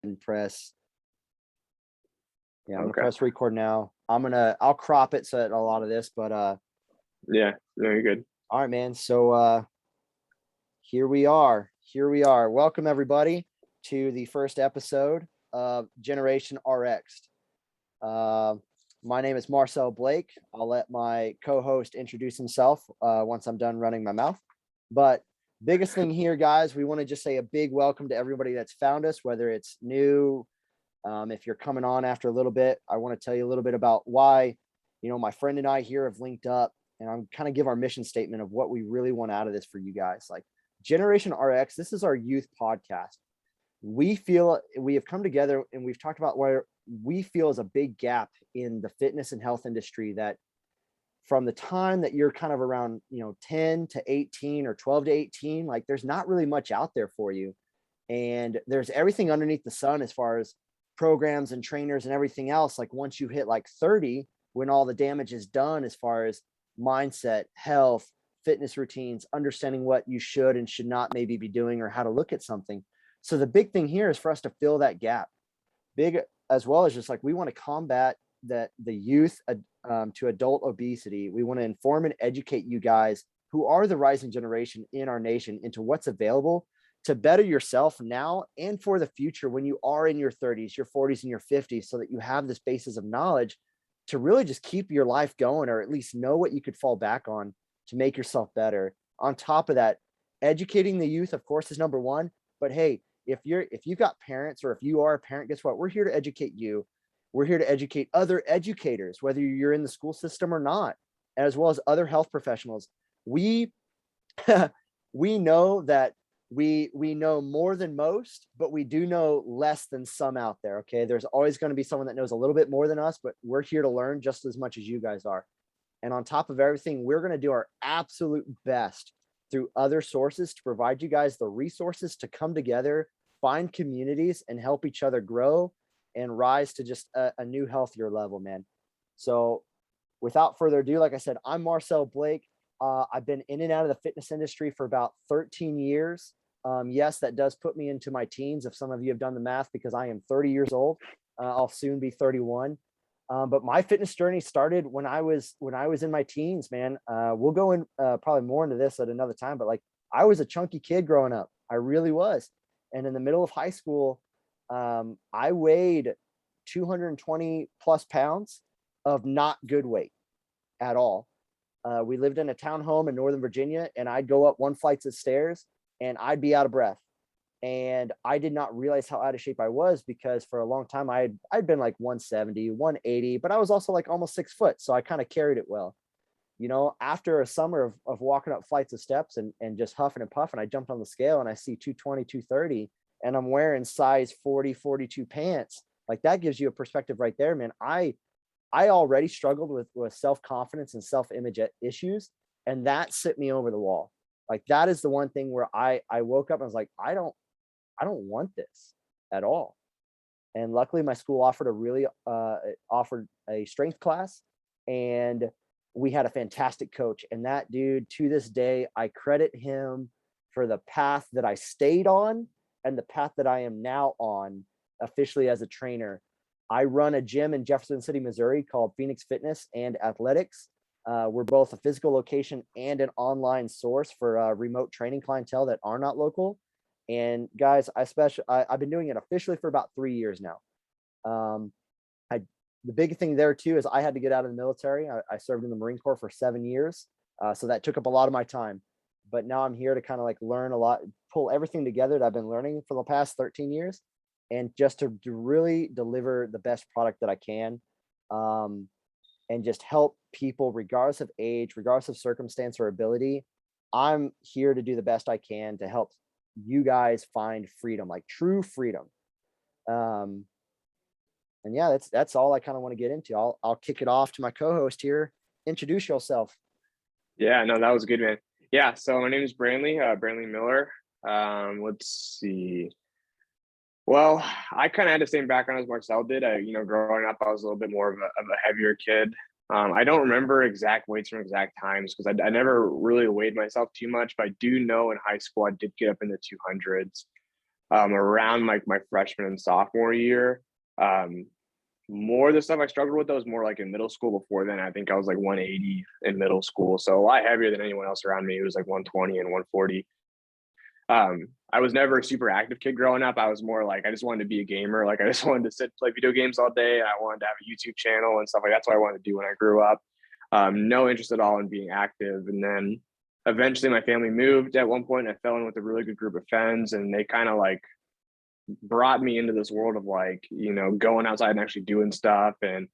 and press. Yeah, I'm gonna Okay. press record now. I'll crop it so that a lot of this, but Yeah, very good. all right, man. So here we are. Welcome everybody to the first episode of Generation Rx'd. My name is Marcel Blake. I'll let my co-host introduce himself once I'm done running my mouth. But biggest thing here, guys, we want to just say a big welcome to everybody that's found us, whether it's new. If you're coming on after a little bit, I want to tell you a little bit about why, my friend and I here have linked up, and I'm kind of give our mission statement of what we really want out of this for you guys. Like Generation RX, this is our youth podcast. We feel we have come together and we've talked about where we feel is a big gap in the fitness and health industry, that from the time that you're kind of around, 10 to 18 or 12 to 18, like there's not really much out there for you. And there's everything underneath the sun as far as programs and trainers and everything else. Like once you hit like 30, when all the damage is done as far as mindset, health, fitness routines, understanding what you should and should not maybe be doing or how to look at something. So the big thing here is for us to fill that gap, big as well as just like we want to combat that the youth to adult obesity. We want to inform and educate you guys who are the rising generation in our nation into what's available to better yourself now and for the future when you are in your 30s, your 40s, and your 50s, so that you have this basis of knowledge to really just keep your life going, or at least know what you could fall back on to make yourself better. On top of that, educating the youth, of course, is number one. But hey, if you've got parents, or if you are a parent, guess what? We're here to educate you. We're here to educate other educators, whether you're in the school system or not, as well as other health professionals. We we know that we know more than most, but we do know less than some out there. Okay, there's always going to be someone that knows a little bit more than us, but we're here to learn just as much as you guys are. And on top of everything, we're going to do our absolute best through other sources to provide you guys the resources to come together, find communities, and help each other grow and rise to just a new, healthier level, man. So without further ado, like I said, I'm Marcel Blake. I've been in and out of the fitness industry for about 13 years. Yes, that does put me into my teens, if some of you have done the math, because I am 30 years old. I'll soon be 31. But my fitness journey started when I was in my teens, man. We'll go in probably more into this at another time, but like I was a chunky kid growing up. I really was. And in the middle of high school, I weighed 220 plus pounds of not good weight at all. We lived in a townhome in Northern Virginia, and I'd go up one flight of stairs and I'd be out of breath. And I did not realize how out of shape I was, because for a long time I'd been like 170, 180, but I was also like almost 6 foot. So I kind of carried it well. After a summer of walking up flights of steps and just huffing and puffing, I jumped on the scale and I see 220, 230, and I'm wearing size 40, 42 pants. Like that gives you a perspective right there, man. I already struggled with self-confidence and self-image issues, and that sent me over the wall. Like that is the one thing where I woke up and I was like, I don't want this at all. And luckily my school offered a strength class, and we had a fantastic coach. And that dude, to this day, I credit him for the path that I stayed on and the path that I am now on officially as a trainer. I run a gym in Jefferson City, Missouri called Phoenix Fitness and Athletics. We're both a physical location and an online source for remote training clientele that are not local. And guys, I've been doing it officially for about 3 years now. The big thing there too is I had to get out of the military. I served in the Marine Corps for 7 years, so that took up a lot of my time. But now I'm here to kind of like learn a lot, pull everything together that I've been learning for the past 13 years, and just to really deliver the best product that I can, and just help people regardless of age, regardless of circumstance or ability. I'm here to do the best I can to help you guys find freedom, like true freedom. And yeah, that's all I kind of want to get into. I'll kick it off to my co-host here. Introduce yourself. Yeah, no, that was good, man. Yeah, so my name is Brannely, Brannely Miller. Let's see. Well, I kind of had the same background as Marcel did. Growing up, I was a little bit more of a heavier kid. I don't remember exact weights from exact times because I never really weighed myself too much, but I do know in high school I did get up in the 200s. around like my freshman and sophomore year. More of the stuff I struggled with, that was more like in middle school. Before then, I think I was like 180 in middle school. So a lot heavier than anyone else around me. It was like 120 and 140. I was never a super active kid growing up. I was more like, I just wanted to be a gamer. Like I just wanted to sit, play video games all day. I wanted to have a YouTube channel and stuff like that. That's what I wanted to do when I grew up. No interest at all in being active. And then eventually my family moved at one point. I fell in with a really good group of friends, and they kind of like brought me into this world of like, going outside and actually doing stuff. And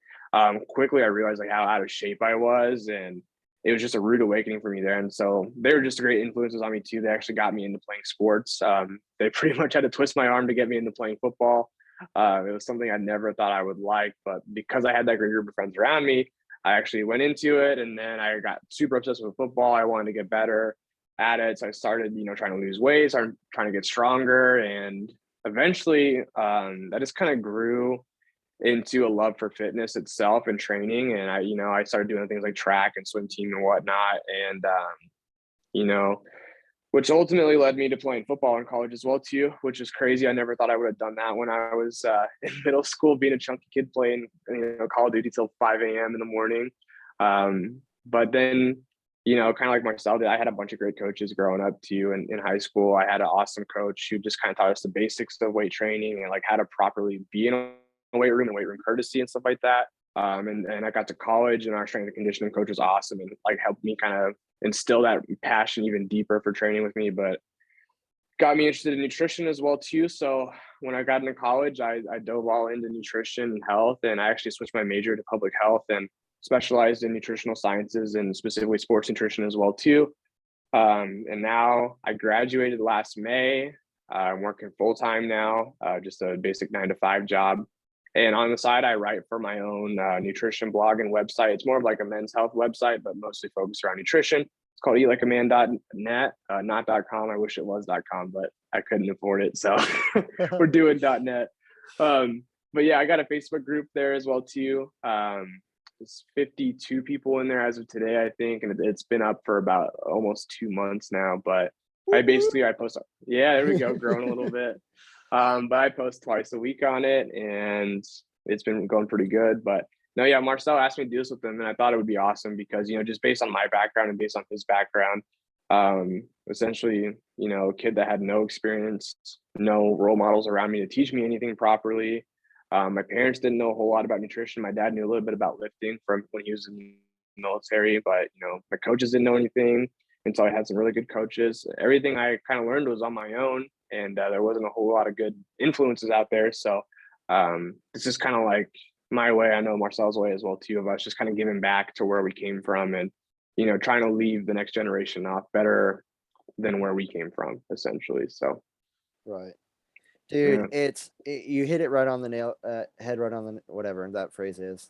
quickly I realized like how out of shape I was, and it was just a rude awakening for me there. And so they were just great influences on me too. They actually got me into playing sports. They pretty much had to twist my arm to get me into playing football. It was something I never thought I would like, but because I had that great group of friends around me, I actually went into it. And then I got super obsessed with football. I wanted to get better at it. So I started, trying to lose weight, started trying to get stronger. And eventually that just kind of grew into a love for fitness itself and training. And I started doing things like track and swim team and whatnot. And, you know, which ultimately led me to playing football in college as well too, which is crazy. I never thought I would have done that when I was in middle school, being a chunky kid playing, Call of Duty till 5 a.m. in the morning. But then, kind of like Marcel did, I had a bunch of great coaches growing up too. In high school, I had an awesome coach who just kind of taught us the basics of weight training and like how to properly be in a weight room and weight room courtesy and stuff like that. And I got to college, and our strength and conditioning coach was awesome and like helped me kind of instill that passion even deeper for training with me, but got me interested in nutrition as well too. So when I got into college, I dove all into nutrition and health, and I actually switched my major to public health and specialized in nutritional sciences and specifically sports nutrition as well too. And now I graduated last May. I'm working full time now, just a basic 9 to 5 job. And on the side, I write for my own nutrition blog and website. It's more of like a men's health website, but mostly focused around nutrition. It's called eatlikeaman.net, not .com. I wish it was .com, but I couldn't afford it. So we're doing .net. But yeah, I got a Facebook group there as well too. There's 52 people in there as of today, I think. And it's been up for about almost 2 months now. But I post, yeah, there we go, growing a little bit. But I post twice a week on it, and it's been going pretty good. But no, yeah, Marcel asked me to do this with him, and I thought it would be awesome because, just based on my background and based on his background, essentially, a kid that had no experience, no role models around me to teach me anything properly. My parents didn't know a whole lot about nutrition. My dad knew a little bit about lifting from when he was in the military, but, my coaches didn't know anything. And so I had some really good coaches. Everything I kind of learned was on my own, and there wasn't a whole lot of good influences out there. So it's just kind of like my way. I know Marcel's way as well too, of us just kind of giving back to where we came from, and trying to leave the next generation off better than where we came from, essentially. So Right, dude, yeah. you hit it right on the nail, head right on the whatever that phrase is.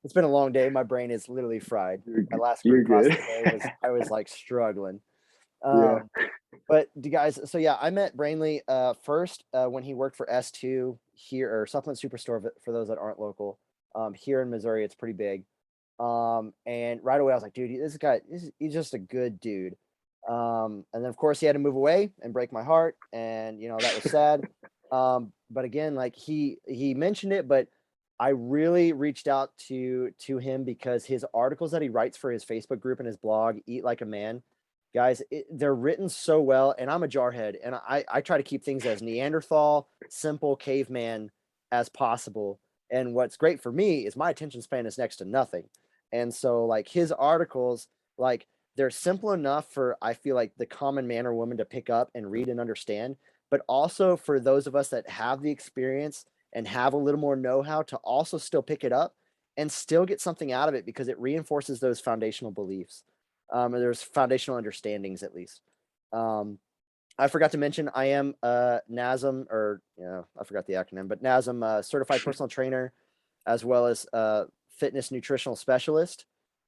It's been a long day. My brain is literally fried. My last You're group class good. today I was like struggling. Yeah. But you guys, so yeah, I met Brannely first when he worked for S2 here, or Supplement Superstore for those that aren't local. Here in Missouri, it's pretty big. And right away I was like, dude, this guy, he's just a good dude. And then of course he had to move away and break my heart, and that was sad. But again, like he mentioned it, but I really reached out to him because his articles that he writes for his Facebook group and his blog, Eat Like a Man, guys, they're written so well. And I'm a jarhead, and I try to keep things as Neanderthal, simple caveman as possible. And what's great for me is my attention span is next to nothing. And so like his articles, like they're simple enough for, I feel like, the common man or woman to pick up and read and understand, but also for those of us that have the experience and have a little more know-how to also still pick it up and still get something out of it, because it reinforces those foundational beliefs. Or there's foundational understandings, at least. I forgot to mention I am NASM, or I forgot the acronym, but NASM certified personal trainer, as well as fitness nutritional specialist.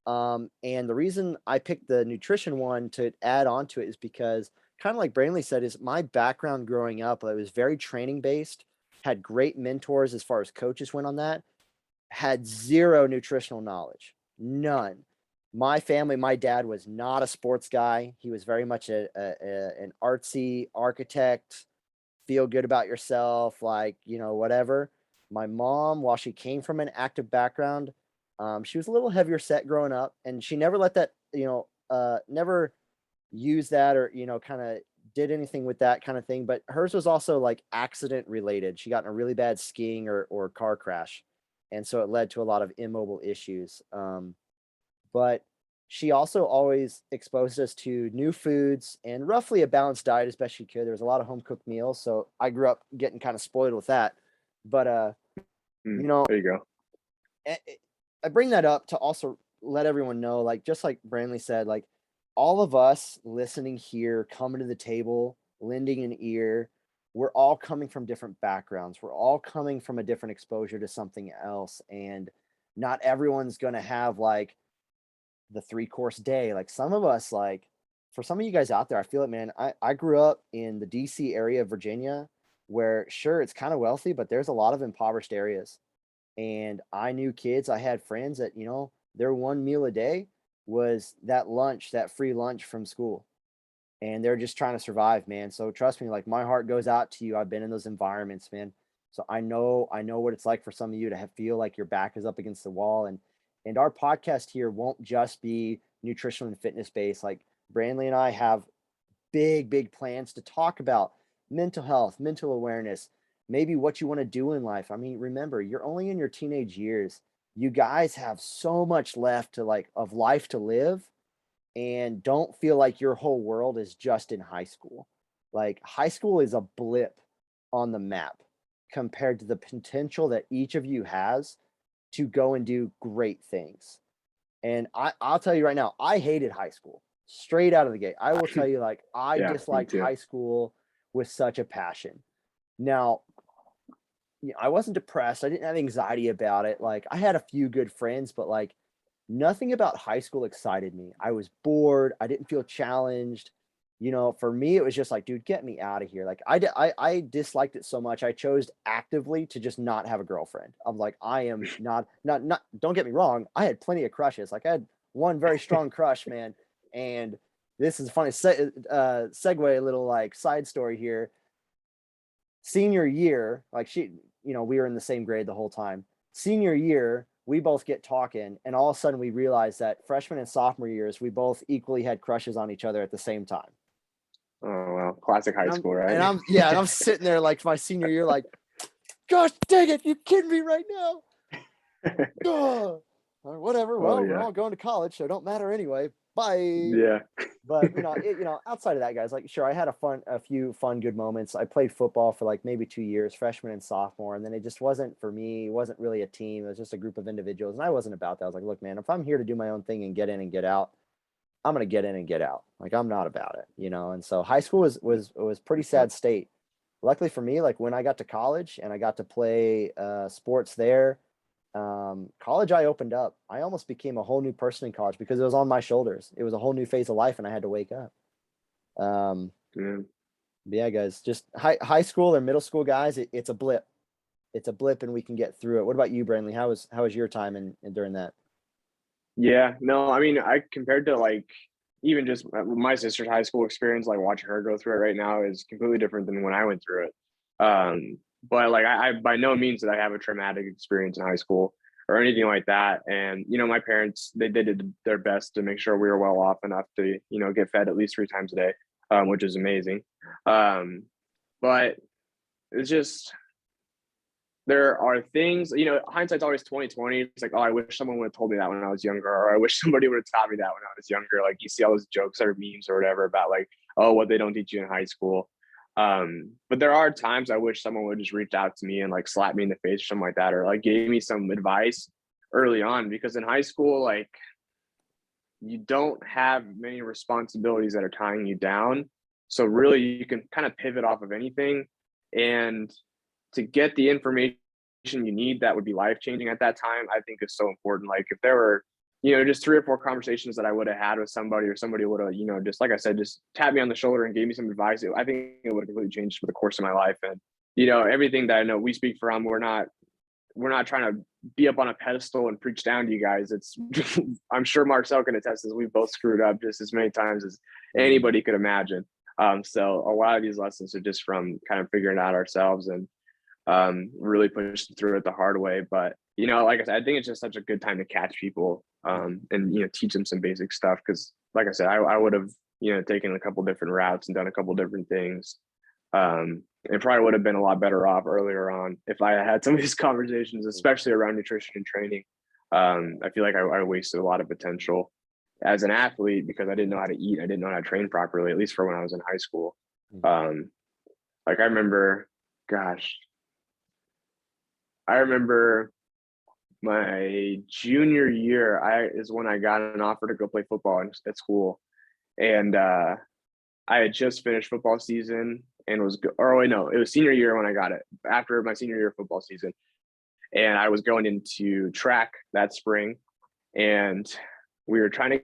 And the reason I picked the nutrition one to add on to it is because, kind of like Brannely said, is my background growing up, I was very training based, had great mentors as far as coaches went on that, had zero nutritional knowledge, none. My family, my dad was not a sports guy. He was very much an artsy architect, feel good about yourself, like, whatever. My mom, while she came from an active background, she was a little heavier set growing up, and she never let that, never used that or, kind of did anything with that kind of thing. But hers was also like accident related. She got in a really bad skiing or car crash. And so it led to a lot of immobile issues. But she also always exposed us to new foods and roughly a balanced diet as best she could. There was a lot of home cooked meals. So I grew up getting kind of spoiled with that. But, There you go. I bring that up to also let everyone know, like, just like Brannely said, like, all of us listening here, coming to the table, lending an ear, we're all coming from different backgrounds. We're all coming from a different exposure to something else. And not everyone's going to have like the 3-course day. Like some of us, like for some of you guys out there, I feel it, man. I grew up in the DC area of Virginia where sure, it's kind of wealthy, but there's a lot of impoverished areas. And I knew kids, I had friends that, their one meal a day was that lunch, that free lunch from school. And they're just trying to survive, man. So trust me, like my heart goes out to you. I've been in those environments, man. So I know what it's like for some of you to feel like your back is up against the wall. And our podcast here won't just be nutritional and fitness based. Like Brannely and I have big plans to talk about mental health, mental awareness, maybe what you want to do in life. I mean, remember, you're only in your teenage years. You guys have so much left to like of life to live, and don't feel like your whole world is just in high school. Like high school is a blip on the map compared to the potential that each of you has to go and do great things. And I'll tell you right now, I hated high school straight out of the gate. I will tell you, like, I Yeah, me disliked too. high school with such a passion. Now, I wasn't depressed. I didn't have anxiety about it. Like, I had a few good friends, but like, nothing about high school excited me. I was bored. I didn't feel challenged. For me, it was just like, dude, get me out of here. Like, I disliked it so much. I chose actively to just not have a girlfriend. I'm like, I am not. Don't get me wrong. I had plenty of crushes. Like, I had one very strong crush, man. And this is a funny segue, a little like side story here. Senior year, like we were in the same grade the whole time. Senior year, we both get talking, and all of a sudden we realize that freshman and sophomore years, we both equally had crushes on each other at the same time. Oh well, classic high school, right? And I'm sitting there like my senior year, like, gosh dang it, you kidding me right now? Oh, or whatever. Well, we're all going to college, so it don't matter anyway. Bye. Yeah. But outside of that, guys, like sure, I had a few fun, good moments. I played football for like maybe 2 years, freshman and sophomore, and then it just wasn't for me. It wasn't really a team. It was just a group of individuals, and I wasn't about that. I was like, look, man, if I'm here to do my own thing and get in and get out, I'm gonna get in and get out. Like I'm not about it. And so high school was pretty sad state. Luckily for me, like when I got to college and I got to play sports there, college, I opened up. I almost became a whole new person in college because it was on my shoulders. It was a whole new phase of life, and I had to wake up. Yeah, guys, just high school or middle school guys, it's a blip. It's a blip, and we can get through it. What about you, Brannely? How was your time and during that? Yeah, no, I mean, I compared to like even just my sister's high school experience, like watching her go through it right now is completely different than when I went through it. But like I by no means did I have a traumatic experience in high school or anything like that. And my parents they did their best to make sure we were well off enough to get fed at least 3 times a day, which is amazing. But it's just there are things, hindsight's always 2020. It's like, oh, I wish someone would have told me that when I was younger, or I wish somebody would have taught me that when I was younger. Like you see all those jokes or memes or whatever about like, oh, what they don't teach you in high school. But there are times I wish someone would just reach out to me and like slap me in the face or something like that, or like gave me some advice early on, because in high school, like you don't have many responsibilities that are tying you down. So really you can kind of pivot off of anything, and to get the information you need that would be life changing at that time, I think is so important. Like if there were, just 3 or 4 conversations that I would have had with somebody, or somebody would have, just like I said, just tapped me on the shoulder and gave me some advice, I think it would have completely changed for the course of my life. And, everything that I know we speak from, we're not trying to be up on a pedestal and preach down to you guys. It's, I'm sure Marcel can attest this. We've both screwed up just as many times as anybody could imagine. So a lot of these lessons are just from kind of figuring it out ourselves and really pushing through it the hard way. But, you know, like I said, I think it's just such a good time to catch people and, you know, teach them some basic stuff. Cause like I said, I would have, you know, taken a couple different routes and done a couple different things. It probably would have been a lot better off earlier on if I had some of these conversations, especially around nutrition and training. I feel like I wasted a lot of potential as an athlete because I didn't know how to eat. I didn't know how to train properly, at least for when I was in high school. Like I remember, gosh, I remember my junior year is when I got an offer to go play football at school. And I had just finished football season and it was senior year when I got it, after my senior year football season. And I was going into track that spring, and we were trying to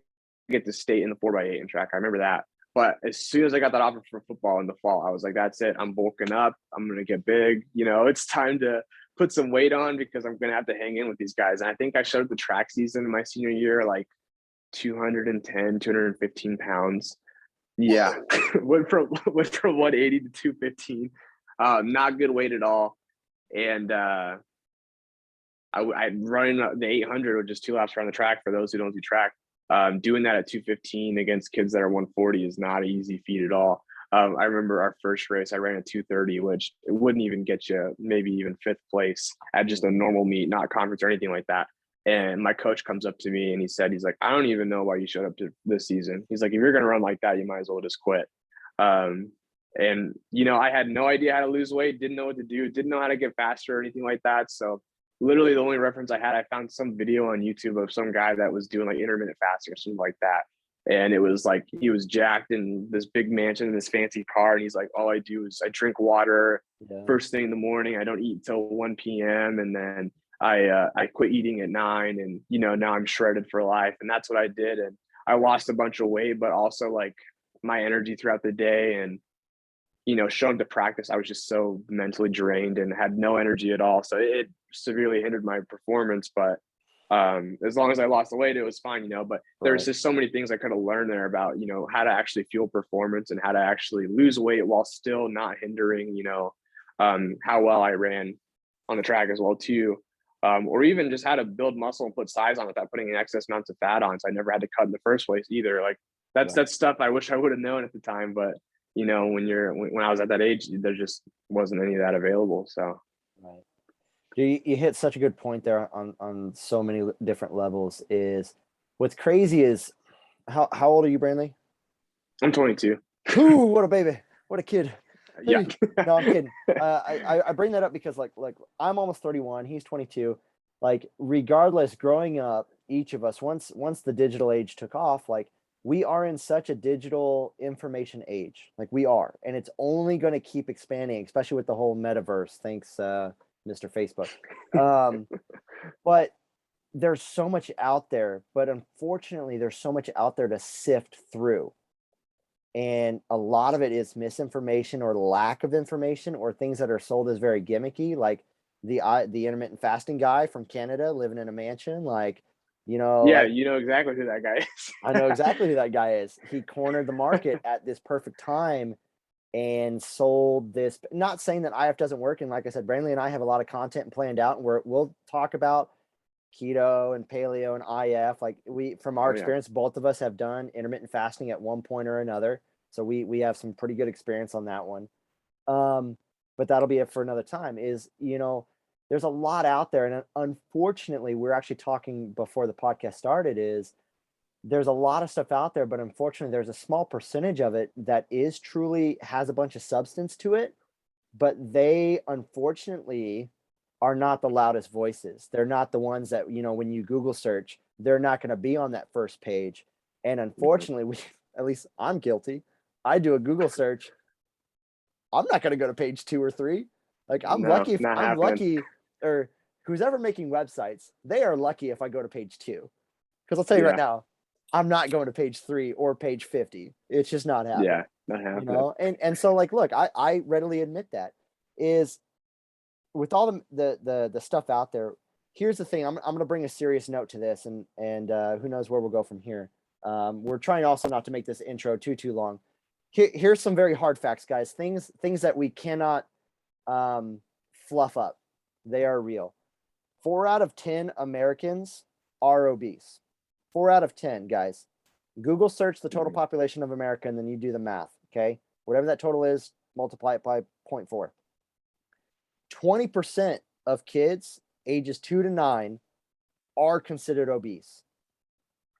get to state in the 4x8 in track. I remember that. But as soon as I got that offer for football in the fall, I was like, that's it. I'm bulking up. I'm going to get big. You know, it's time to put some weight on because I'm going to have to hang in with these guys. And I think I showed the track season in my senior year, like 210, 215 pounds. Yeah. went from 180 to 215. Not good weight at all. And I'd run the 800 with just 2 laps around the track for those who don't do track. Doing that at 215 against kids that are 140 is not an easy feat at all. I remember our first race, I ran a 230, which it wouldn't even get you maybe even 5th place at just a normal meet, not conference or anything like that. And my coach comes up to me and he's like, I don't even know why you showed up to this season. He's like, if you're going to run like that, you might as well just quit. And, you know, I had no idea how to lose weight, didn't know what to do, didn't know how to get faster or anything like that. So literally the only reference I had, I found some video on YouTube of some guy that was doing like intermittent fasting or something like that. And it was like, he was jacked in this big mansion in this fancy car. And he's like, all I do is I drink water first thing in the morning. I don't eat until 1 p.m. And then I quit eating at 9. And, you know, now I'm shredded for life. And that's what I did. And I lost a bunch of weight, but also like my energy throughout the day and, you know, showing to practice, I was just so mentally drained and had no energy at all. So it severely hindered my performance. But as long as I lost the weight, it was fine, you know. But there's just so many things I could have learned there about, you know, how to actually fuel performance and how to actually lose weight while still not hindering, you know, how well I ran on the track as well too. Or even just how to build muscle and put size on without putting in excess amounts of fat on. So I never had to cut in the first place either. Like that's stuff I wish I would have known at the time, but you know, when I was at that age, there just wasn't any of that available. So, You hit such a good point there on so many different levels. Is what's crazy is how old are you, Brannely? I'm 22. Ooh, what a baby, what a kid. Yeah. No, I'm kidding. I bring that up because like I'm almost 31. He's 22. Like regardless, growing up, each of us once the digital age took off, like we are in such a digital information age, like we are, and it's only going to keep expanding, especially with the whole metaverse. Thanks, Mr. Facebook. But there's so much out there, but unfortunately, there's so much out there to sift through. And a lot of it is misinformation or lack of information or things that are sold as very gimmicky, like the intermittent fasting guy from Canada living in a mansion, like, you know. Yeah, you know exactly who that guy is. I know exactly who that guy is. He cornered the market at this perfect time and sold this. Not saying that IF doesn't work. And like I said, Brannely and I have a lot of content planned out, and we'll talk about keto and paleo and IF. Like from our experience, both of us have done intermittent fasting at one point or another. So we have some pretty good experience on that one. But that'll be it for another time. Is, you know, there's a lot out there. And unfortunately, we're actually talking before the podcast started, is there's a lot of stuff out there, but unfortunately there's a small percentage of it that is truly has a bunch of substance to it, but they unfortunately are not the loudest voices. They're not the ones that, you know, when you Google search, they're not going to be on that first page. And unfortunately, at least I'm guilty. I do a Google search. I'm not going to go to page 2 or 3. Like I'm lucky or who's ever making websites, they are lucky if I go to page 2. Because I'll tell you right now, I'm not going to page 3 or page 50. It's just not happening. Yeah, not happening. You know, and so like, look, I readily admit that is with all the stuff out there. Here's the thing. I'm going to bring a serious note to this, and who knows where we'll go from here. We're trying also not to make this intro too long. here's some very hard facts, guys. Things that we cannot fluff up. They are real. 4 out of 10 Americans are obese. 4 out of 10, guys. Google search the total population of America, and then you do the math. Okay, whatever that total is, multiply it by 0.4. 20% of kids ages 2 to 9 are considered obese.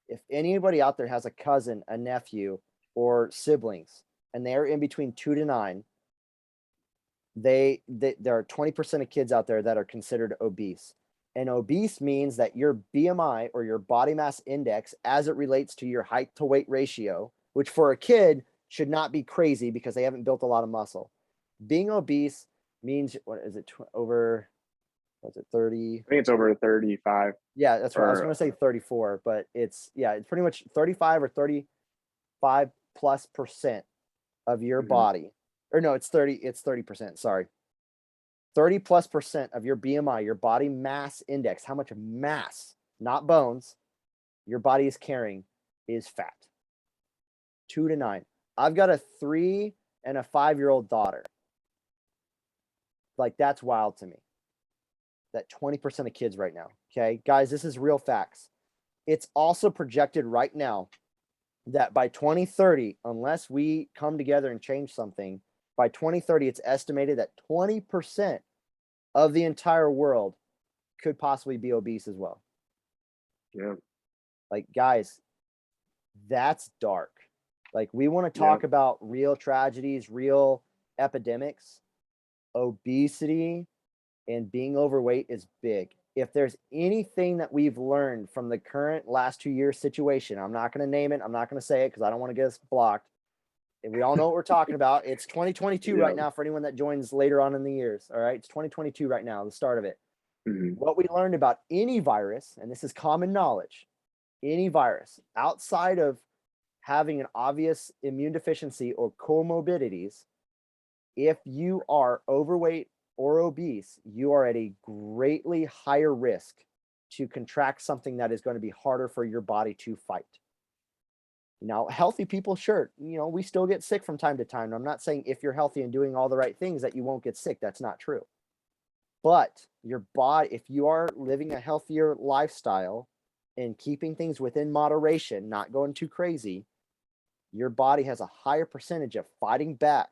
If anybody out there has a cousin, a nephew, or siblings, and they're in between 2 to 9, there are 20% of kids out there that are considered obese. And obese means that your BMI, or your body mass index, as it relates to your height to weight ratio, which for a kid should not be crazy because they haven't built a lot of muscle. Being obese means, what is it, over, what's it, 30? I think it's over 35. Yeah, that's right. I was Or going to say 34, but it's pretty much 35 or 35+% of your body. Or no, it's 30%. Sorry. 30+% of your BMI, your body mass index, how much mass, not bones, your body is carrying, is fat. 2 to 9. I've got a 3 and a 5-year-old daughter. Like, that's wild to me. That 20% of kids right now. Okay, guys, this is real facts. It's also projected right now that by 2030, unless we come together and change something, by 2030, it's estimated that 20% of the entire world could possibly be obese as well. Yeah. Like, guys, that's dark. Like, we want to talk about real tragedies, real epidemics. Obesity and being overweight is big. If there's anything that we've learned from the current last 2 year situation, I'm not going to name it. I'm not going to say it because I don't want to get us blocked. And we all know what we're talking about. It's 2022 right now for anyone that joins later on in the years. All right. It's 2022 right now, the start of it. What we learned about any virus, and this is common knowledge, any virus outside of having an obvious immune deficiency or comorbidities, if you are overweight or obese, you are at a greatly higher risk to contract something that is going to be harder for your body to fight. Now, healthy people, sure, we still get sick from time to time. I'm not saying if you're healthy and doing all the right things that you won't get sick. That's not true. But your body, if you are living a healthier lifestyle and keeping things within moderation, not going too crazy, your body has a higher percentage of fighting back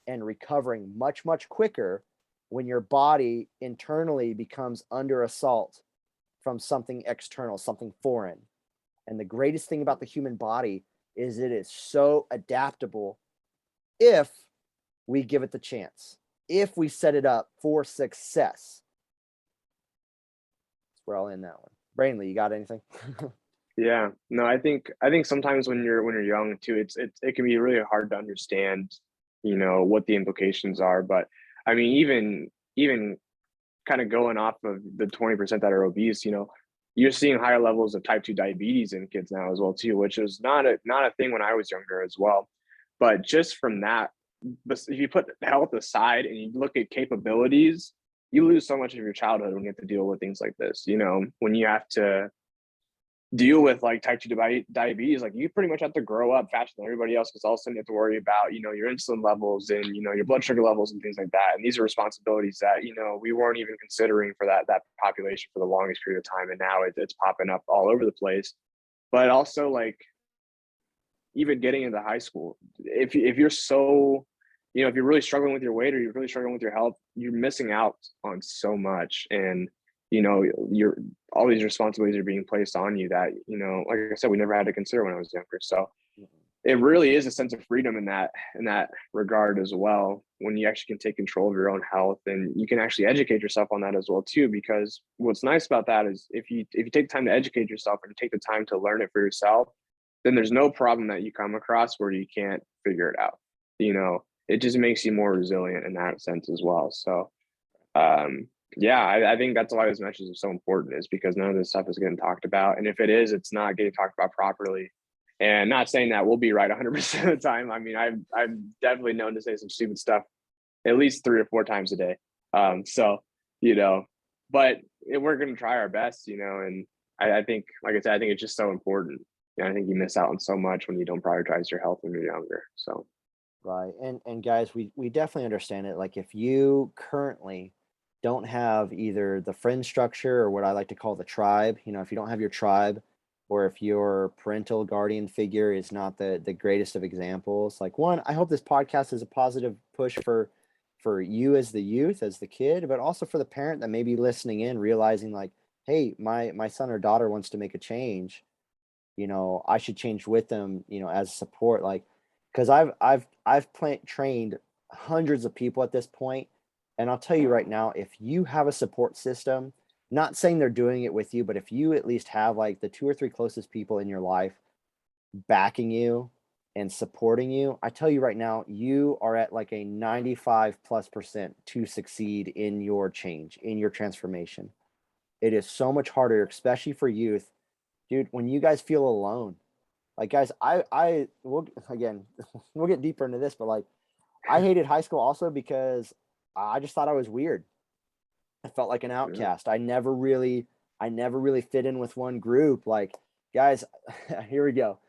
and recovering much, much quicker when your body internally becomes under assault from something external, something foreign. And the greatest thing about the human body is it is so adaptable if we give it the chance, if we set it up for success. We're all in that one. Brannely, you got anything? Yeah, no, I think sometimes when you're young too, it can be really hard to understand, what the implications are. But I mean, even kind of going off of the 20% that are obese, you're seeing higher levels of type 2 diabetes in kids now as well too, which is not a thing when I was younger as well. But just from that, if you put health aside and you look at capabilities, you lose so much of your childhood when you have to deal with things like this. When you have to deal with like type 2 diabetes, like you pretty much have to grow up faster than everybody else, because all of a sudden you have to worry about your insulin levels and your blood sugar levels and things like that. And these are responsibilities that we weren't even considering for that population for the longest period of time, and now it's popping up all over the place. But also, like, even getting into high school, if you're so if you're really struggling with your weight, or you're really struggling with your health, you're missing out on so much. And you're all these responsibilities are being placed on you that like I said, we never had to consider when I was younger. So it really is a sense of freedom in that regard as well, when you actually can take control of your own health, and you can actually educate yourself on that as well too. Because what's nice about that is if you take time to educate yourself and take the time to learn it for yourself, then there's no problem that you come across where you can't figure it out. It just makes you more resilient in that sense as well. So yeah, I think that's why this message is so important, is because none of this stuff is getting talked about. And if it is, it's not getting talked about properly. And not saying that we'll be right 100% of the time. I mean, I've definitely known to say some stupid stuff at least 3 or 4 times a day. But we're going to try our best, and I think, like I said, I think it's just so important. I think you miss out on so much when you don't prioritize your health when you're younger. So Right. And guys, we definitely understand it. Like if you currently don't have either the friend structure or what I like to call the tribe, if you don't have your tribe, or if your parental guardian figure is not the greatest of examples, like one, I hope this podcast is a positive push for you as the youth, as the kid, but also for the parent that may be listening in, realizing like, hey, my son or daughter wants to make a change. I should change with them, as support, like, because I've trained hundreds of people at this point, and I'll tell you right now, if you have a support system, not saying they're doing it with you, but if you at least have like the two or three closest people in your life backing you and supporting you, I tell you right now, you are at like a 95+% to succeed in your change, in your transformation. It is so much harder, especially for youth, dude, when you guys feel alone. Like guys, I will again, we'll get deeper into this, but like I hated high school also because I just thought I was weird. I felt like an Yeah. outcast. I never really fit in with one group. Like, guys, here we go.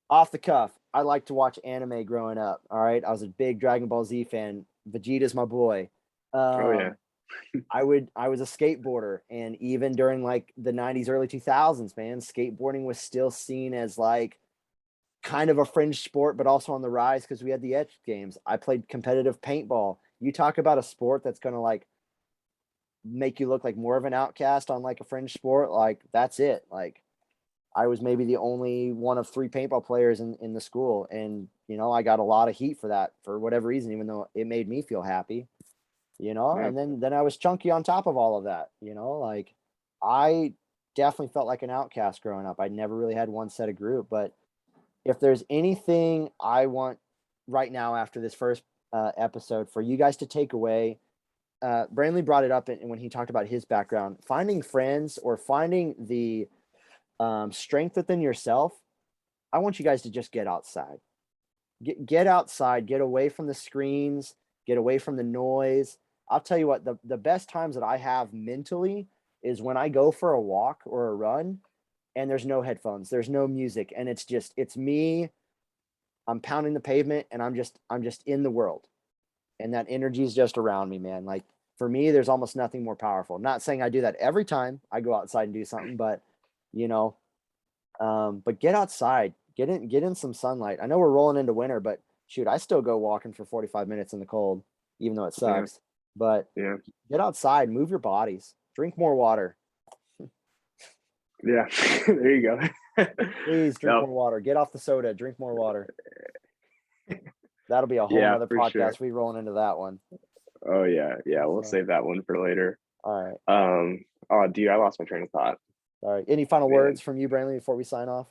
Off the cuff, I like to watch anime growing up. All right. I was a big Dragon Ball Z fan. Vegeta's my boy. Oh yeah. Um, I was a skateboarder, and even during like the 90s, early 2000s, man, skateboarding was still seen as like kind of a fringe sport, but also on the rise because we had the X Games. I played competitive paintball. You talk about a sport that's going to like make you look like more of an outcast on like a fringe sport, like that's it. Like I was maybe the only one of three paintball players in the school. And, I got a lot of heat for that for whatever reason, even though it made me feel happy, Yeah. and then I was chunky on top of all of that, like I definitely felt like an outcast growing up. I never really had one set of group, but if there's anything I want right now after this first episode for you guys to take away, Brannely brought it up when he talked about his background, finding friends or finding the strength within yourself. I want you guys to just get outside, get outside, get away from the screens, get away from the noise. I'll tell you what, the best times that I have mentally is when I go for a walk or a run and there's no headphones, there's no music, and it's me. I'm pounding the pavement and I'm just in the world. And that energy is just around me, man. Like for me, there's almost nothing more powerful. Not saying I do that every time I go outside and do something, but you know, but get outside, get in some sunlight. I know we're rolling into winter, but shoot, I still go walking for 45 minutes in the cold, even though it Yeah. sucks. But Yeah. get outside, move your bodies, drink more water. Yeah. There you go. Please drink No. more water. Get off the soda, drink more water. That'll be a whole Yeah, nother for sure. podcast. We rolling into that one. Oh yeah. Yeah. We'll So, save that one for later. all right. Oh, dude, I lost my train of thought. All right. Any final Man. words from you, Brandley, before we sign off?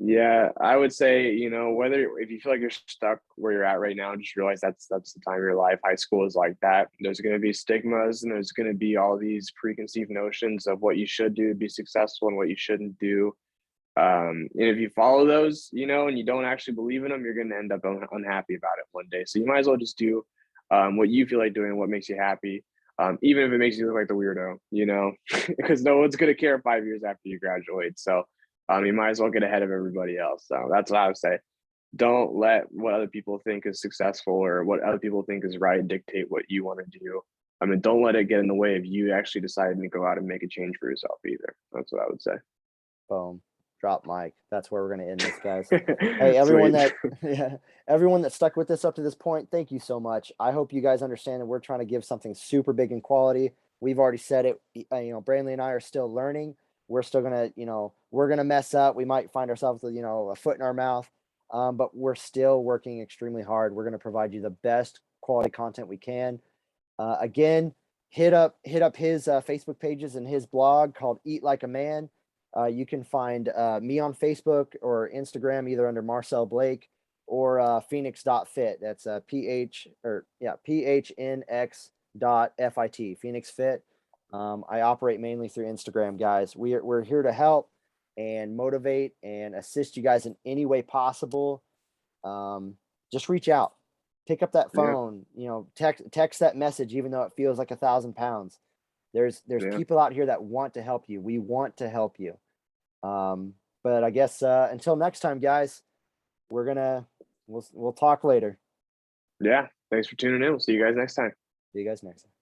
Yeah, I would say, whether if you feel like you're stuck where you're at right now, just realize that's the time of your life. High school is like that. There's going to be stigmas and there's going to be all these preconceived notions of what you should do to be successful and what you shouldn't do. And if you follow those, and you don't actually believe in them, you're going to end up unhappy about it one day. So you might as well just do what you feel like doing, what makes you happy, even if it makes you look like the weirdo, because no one's going to care 5 years after you graduate. So you might as well get ahead of everybody else. So that's what I would say. Don't let what other people think is successful or what other people think is right dictate what you want to do. I mean, don't let it get in the way of you actually deciding to go out and make a change for yourself either. That's what I would say. Boom. Drop mic. That's where we're gonna end this, guys. Hey, everyone Sweet. that yeah, everyone that stuck with us up to this point, thank you so much. I hope you guys understand that we're trying to give something super big in quality. We've already said it. Brandley and I are still learning. We're still gonna, we're gonna mess up. We might find ourselves with, a foot in our mouth, but we're still working extremely hard. We're gonna provide you the best quality content we can. Again, hit up his Facebook pages and his blog called Eat Like a Man. You can find me on Facebook or Instagram either under Marcel Blake or Phoenix.fit. That's PHNX.FIT, Phoenix Fit. I operate mainly through Instagram, guys. We're here to help and motivate and assist you guys in any way possible. Just reach out, pick up that Yeah. phone, text that message, even though it feels like 1,000 pounds. There's Yeah. people out here that want to help you. We want to help you. But I guess until next time, guys, we'll talk later. Yeah. Thanks for tuning in. We'll see you guys next time. See you guys next time.